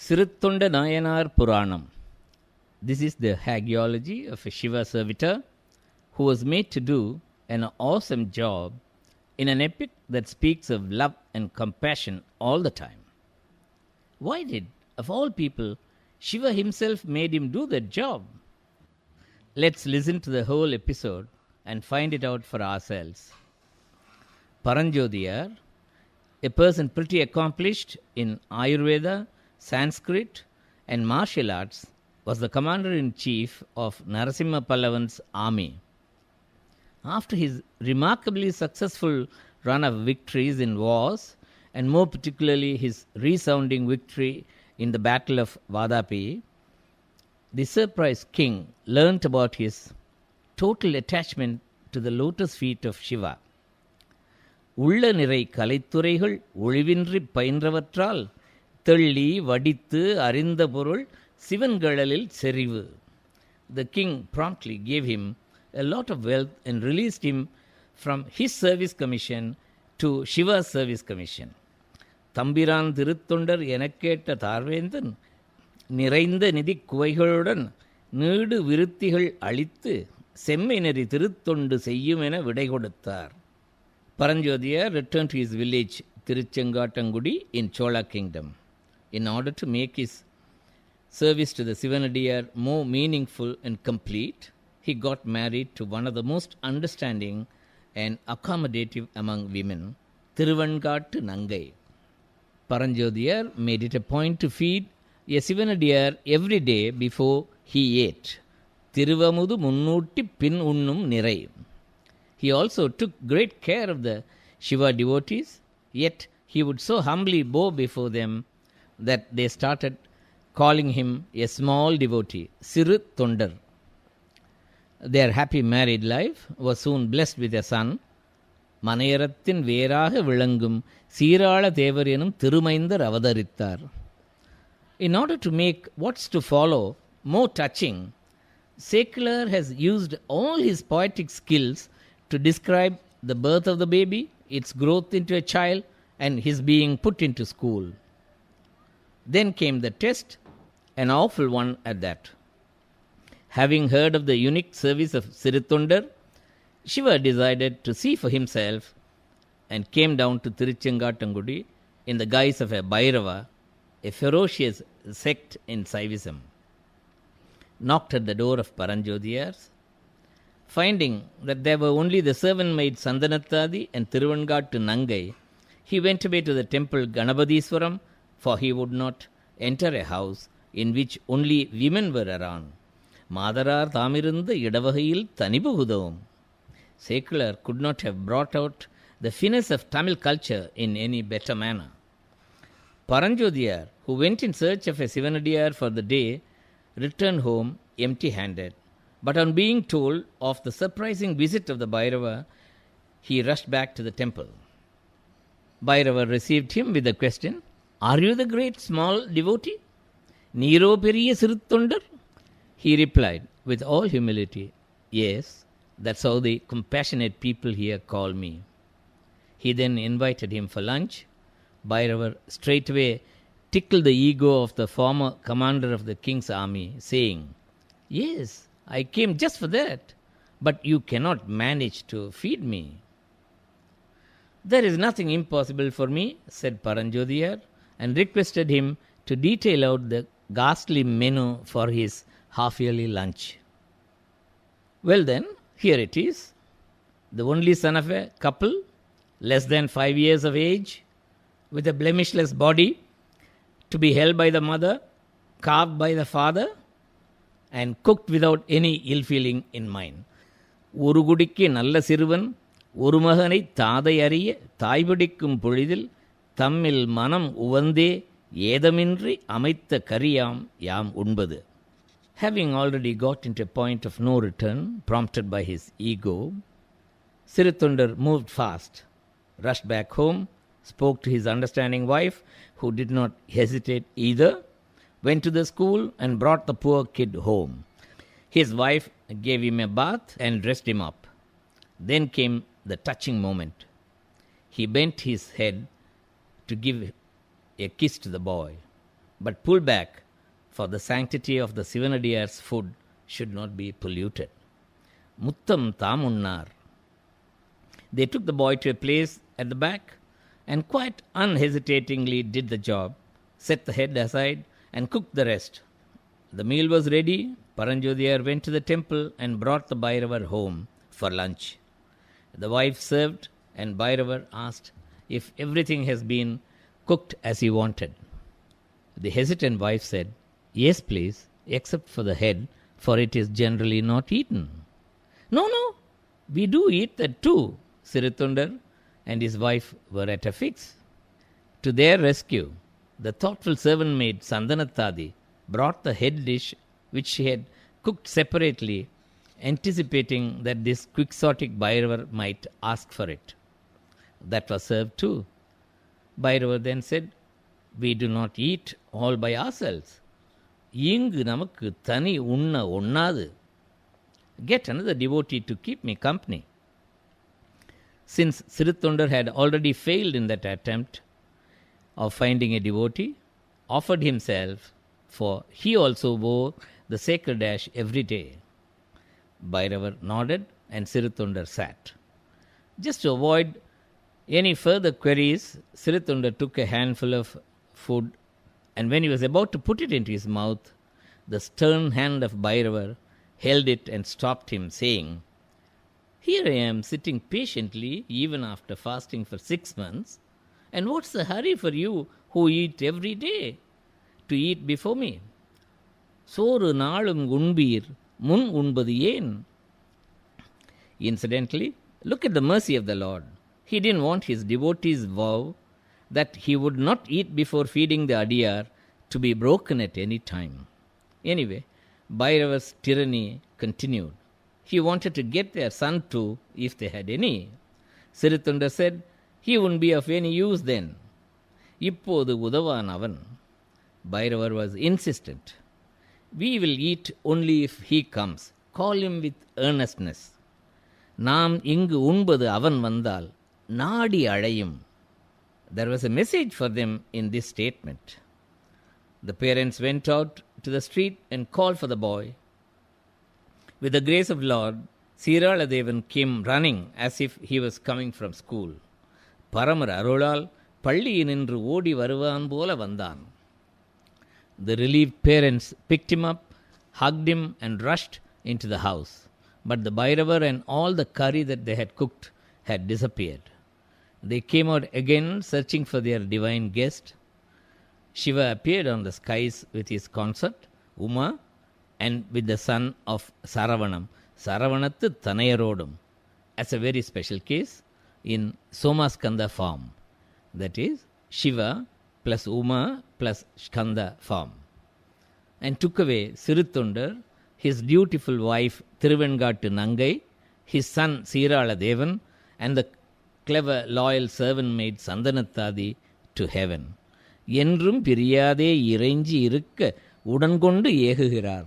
SIRUTHONDAR Nayanar Puranam. This is the hagiology of a Shiva servitor who was made to do an awesome job in an epic that speaks of love and compassion all the time. Why did, of all people, Shiva himself made him do that job? Let's listen to the whole episode and find it out for ourselves. Paranjodiyar, a person pretty accomplished in Ayurveda, Sanskrit and martial arts, was the commander-in-chief of Narasimha Pallavan's army. After his remarkably successful run of victories in wars, and more particularly his resounding victory in the Battle of Vadapi, the surprised king learnt about his total attachment to the lotus feet of Shiva. உள்ள நிறை கலைத்துறைகள் ஒழிவின்றி பயின்றவற்றால் தெள்ளி வடித்து அறிந்த பொருள் சிவன்கழலில் செறிவு. The king promptly gave him a lot of wealth and released him from his service commission to Shiva's service commission. தம்பிரான் திருத்தொண்டர் எனக்கேட்ட தார்வேந்தன் நிறைந்த நிதி குவைகளுடன் need விருத்திகள் அளித்து செம்மை நெறி திருத்தொண்டு செய்யும் என விடை கொடுத்தார். Paranjodiyar returned to his village Tiruchengattangudi in Chola kingdom. In order to make his service to the Sivanadiyar more meaningful and complete, he got married to one of the most understanding and accommodative among women, Thiruvangattu Nangai. Paranjodiyar made it a point to feed a Sivanadiyar every day before he ate. Thiruvamudu munnootti pin unnum nirai. He also took great care of the Shiva devotees, yet he would so humbly bow before them that they started calling him a small devotee, SIRUTHONDAR. Their happy married life was soon blessed with a son. மனையறத்தின் வேறாக விளங்கும் சீராள தேவர் எனும் திருமைந்தர் அவதரித்தார். In order to make what's to follow more touching, Secular has used all his poetic skills to describe the birth of the baby, its growth into a child, and his being put into school. Then came the test, an awful one at that. Having heard of the unique service of SIRUTHONDAR, Shiva decided to see for himself and came down to Tiruchengattangudi in the guise of a Bhairava, a ferocious sect in Saivism. Knocked at the door of Paranjodiyar's. Finding that there were only the servant maids Sandanathadi and Thiruvangattu Nangai, he went away to the temple Ganabadiswaram, for he would not enter a house in which only women were around. Madarar Thamirunda Idavahil Tanibugudavum. Secular could not have brought out the finesse of Tamil culture in any better manner. Paranjodiyar, who went in search of a Sivanadiyar for the day, returned home empty-handed. But on being told of the surprising visit of the Bhairava, he rushed back to the temple. Bhairava received him with the question, "Are you the great small devotee? Neero Periya SIRUTHONDAR?" He replied with all humility, "Yes, that's how the compassionate people here call me." He then invited him for lunch. Bhairava straightway tickled the ego of the former commander of the king's army, saying, "Yes, I came just for that, but you cannot manage to feed me." "There is nothing impossible for me," said Paranjodiyar, and requested him to detail out the ghastly menu for his half-yearly lunch. Well then, here it is. The only son of a couple, less than 5 years of age, with a blemishless body, to be held by the mother, carved by the father, and cooked without any ill feeling in mind. ஒரு குடிக்கு நல்ல சிறுவன் ஒரு மகனை தாதை அறிய தாய்பிடிக்கும் பொழுதில் தம்மில் மனம் உவந்தே ஏதமின்றி அமைத்த கரியாம் யாம் உண்பது. Having already got into a point of no return, prompted by his ego, SIRUTHONDAR moved fast, rushed back home, spoke to his understanding wife, who did not hesitate either, went to the school and brought the poor kid home. His wife gave him a bath and dressed him up. Then came the touching moment. He bent his head to give a kiss to the boy. but pull back, for the sanctity of the Sivanadiyar's food should not be polluted. Muttam Tamunnar. They took the boy to a place at the back and quite unhesitatingly did the job, set the head aside and cooked the rest. The meal was ready. Paranjodhiyar went to the temple and brought the Bhairavar home for lunch. The wife served and Bhairavar asked if everything has been cooked as he wanted. The hesitant wife said, "Yes, please, except for the head, for it is generally not eaten." No, we do eat that too. Siruthondar and his wife were at a fix. To their rescue, the thoughtful servant maid Sandanathadi brought the head dish which she had cooked separately, anticipating that this quixotic Bhairavar might ask for it. That was served too. Bhairavar then said, "We do not eat all by ourselves. Ingu namakku thani unna onnadu. Get another devotee to keep me company." Since Siruthondar had already failed in that attempt of finding a devotee, offered himself, for he also wore the sacred ash every day. Bhairavar nodded and Siruthondar sat. Just to avoid any further queries, Siruthondar took a handful of food, and when he was about to put it into his mouth, the stern hand of Bhairavar held it and stopped him, saying, "Here I am sitting patiently even after fasting for 6 months, and what's the hurry for you who eat every day to eat before me? Soru naalum unbir mun unbadu yen?" Incidentally, look at the mercy of the Lord. He didn't want his devotees' vow that he would not eat before feeding the adiyar to be broken at any time. Anyway, Bhairavar's tyranny continued. He wanted to get their son too, if they had any. Siruthondar said he wouldn't be of any use then. Ippodu udavan avan. Bhairavar was insistent. "We will eat only if he comes. Call him with earnestness. Naam ingu unbadu avan vandal naadi alayum." There was a message for them in this statement. The parents went out to the street and called for the boy. With the grace of Lord, Siraladevan came running as if he was coming from school. Paramar அருளால் பள்ளியினின்று ஓடி வருவான் போல வந்தான். The relieved parents picked him up, hugged him and rushed into the house. But the Bhairavar and all the curry that they had cooked had disappeared. They came out again searching for their divine guest. Shiva appeared on the skies with his consort, Uma, and with the son of Saravanam, Saravanathu Thanayarodum, as a very special case in Somaskanda form. That is, Shiva plus Uma plus Skanda form. And took away Siruthondar, his dutiful wife Thiruvengattu Nangai, his son Siraladevan, and the clever loyal servant maid Sandanathadi to heaven. என்றும் பிரியாதே இறைஞ்சி இருக்க உடன்கொண்டு ஏகுகிறார்.